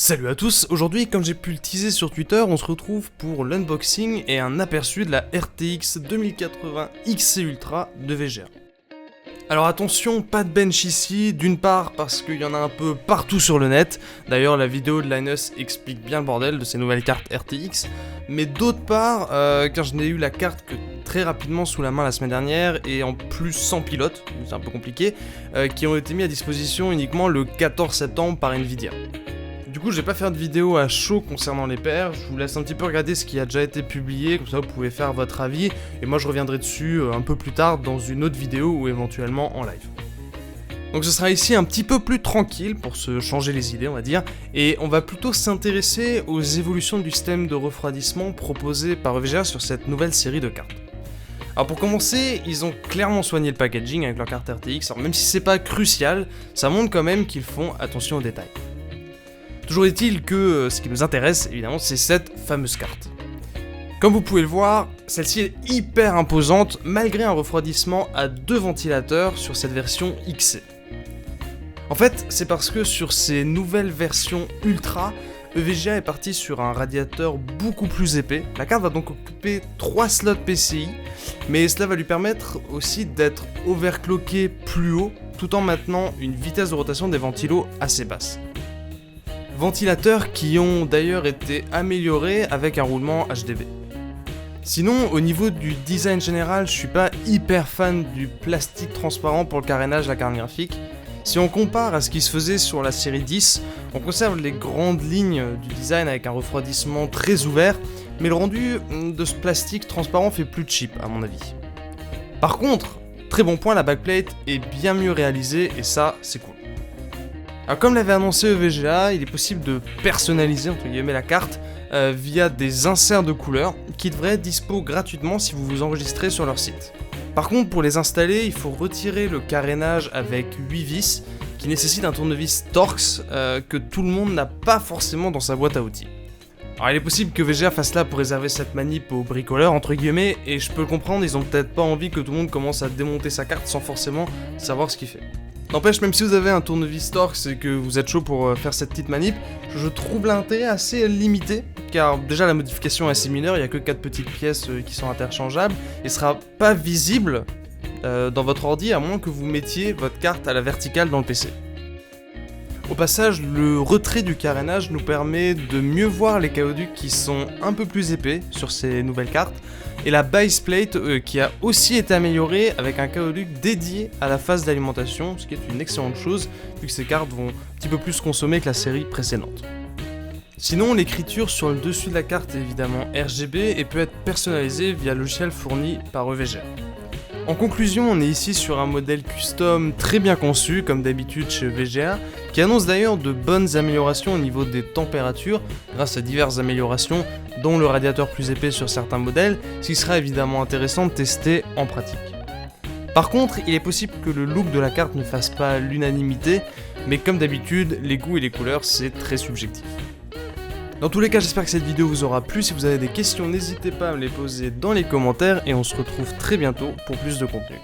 Salut à tous, aujourd'hui comme j'ai pu le teaser sur Twitter, on se retrouve pour l'unboxing et un aperçu de la RTX 2080 XC Ultra de VGA. Alors attention, pas de bench ici, d'une part parce qu'il y en a un peu partout sur le net, d'ailleurs la vidéo de Linus explique bien le bordel de ces nouvelles cartes RTX, mais d'autre part, car je n'ai eu la carte que très rapidement sous la main la semaine dernière, et en plus sans pilote, c'est un peu compliqué, qui ont été mis à disposition uniquement le 14 septembre par Nvidia. Du coup, je vais pas faire de vidéo à chaud concernant les paires, je vous laisse un petit peu regarder ce qui a déjà été publié, comme ça vous pouvez faire votre avis, et moi je reviendrai dessus un peu plus tard dans une autre vidéo ou éventuellement en live. Donc ce sera ici un petit peu plus tranquille pour se changer les idées on va dire, et on va plutôt s'intéresser aux évolutions du système de refroidissement proposé par VGA sur cette nouvelle série de cartes. Alors pour commencer, ils ont clairement soigné le packaging avec leur carte RTX, alors même si c'est pas crucial, ça montre quand même qu'ils font attention aux détails. Toujours est-il que ce qui nous intéresse, évidemment, c'est cette fameuse carte. Comme vous pouvez le voir, celle-ci est hyper imposante malgré un refroidissement à 2 ventilateurs sur cette version XC. En fait, c'est parce que sur ces nouvelles versions Ultra, VGA est parti sur un radiateur beaucoup plus épais. La carte va donc occuper 3 slots PCI, mais cela va lui permettre aussi d'être overclocké plus haut, tout en maintenant une vitesse de rotation des ventilos assez basse. Ventilateurs qui ont d'ailleurs été améliorés avec un roulement HDB. Sinon, au niveau du design général, je suis pas hyper fan du plastique transparent pour le carénage de la carte graphique. Si on compare à ce qui se faisait sur la série 10, on conserve les grandes lignes du design avec un refroidissement très ouvert, mais le rendu de ce plastique transparent fait plus cheap à mon avis. Par contre, très bon point, la backplate est bien mieux réalisée et ça, c'est cool. Alors comme l'avait annoncé VGA, il est possible de personnaliser entre guillemets la carte via des inserts de couleurs qui devraient être dispo gratuitement si vous vous enregistrez sur leur site. Par contre pour les installer, il faut retirer le carénage avec 8 vis qui nécessite un tournevis Torx que tout le monde n'a pas forcément dans sa boîte à outils. Alors il est possible que VGA fasse là pour réserver cette manip aux bricoleurs entre guillemets, et je peux le comprendre, ils ont peut-être pas envie que tout le monde commence à démonter sa carte sans forcément savoir ce qu'il fait. N'empêche, même si vous avez un tournevis Torx et que vous êtes chaud pour faire cette petite manip, je trouve l'intérêt assez limité, car déjà la modification est assez mineure, il n'y a que 4 petites pièces qui sont interchangeables, et sera pas visible dans votre ordi à moins que vous mettiez votre carte à la verticale dans le PC. Au passage, le retrait du carénage nous permet de mieux voir les caoducs qui sont un peu plus épais sur ces nouvelles cartes, et la base plate qui a aussi été améliorée avec un caoduc dédié à la phase d'alimentation, ce qui est une excellente chose vu que ces cartes vont un petit peu plus consommer que la série précédente. Sinon, l'écriture sur le dessus de la carte est évidemment RGB et peut être personnalisée via le logiciel fourni par VGA. En conclusion, on est ici sur un modèle custom très bien conçu, comme d'habitude chez VGA, qui annonce d'ailleurs de bonnes améliorations au niveau des températures, grâce à diverses améliorations, dont le radiateur plus épais sur certains modèles, ce qui sera évidemment intéressant de tester en pratique. Par contre, il est possible que le look de la carte ne fasse pas l'unanimité, mais comme d'habitude, les goûts et les couleurs, c'est très subjectif. Dans tous les cas, j'espère que cette vidéo vous aura plu. Si vous avez des questions, n'hésitez pas à me les poser dans les commentaires et on se retrouve très bientôt pour plus de contenu.